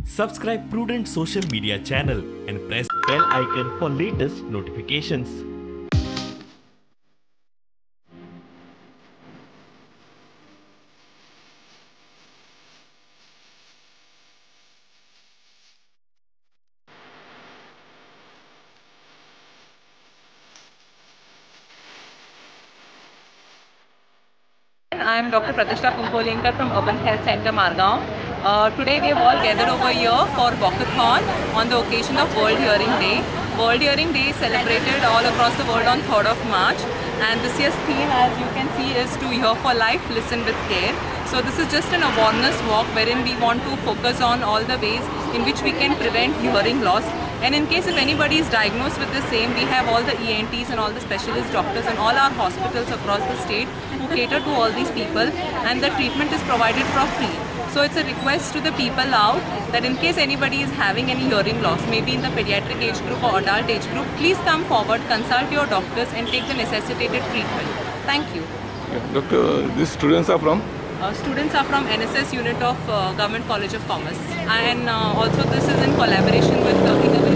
Subscribe Prudent social media channel and press bell icon for latest notifications. I am Dr. Pratishtha Kumbolinkar from Urban Health Center, Margao. Today we have all gathered over here for walkathon on the occasion of World Hearing Day. World Hearing Day is celebrated all across the world on 3rd of March, and this year's theme, as you can see, is to hear for life, listen with care. So this is just an awareness walk wherein we want to focus on all the ways in which we can prevent hearing loss. And in case if anybody is diagnosed with the same, we have all the ENTs and all the specialist doctors and all our hospitals across the state who cater to all these people, and the treatment is provided for free. So it's a request to the people out that in case anybody is having any hearing loss, maybe in the pediatric age group or adult age group, please come forward, consult your doctors and take the necessitated treatment. Thank you. Yeah, Doctor, these students are from? Students are from NSS unit of Government College of Commerce, and also this is in collaboration with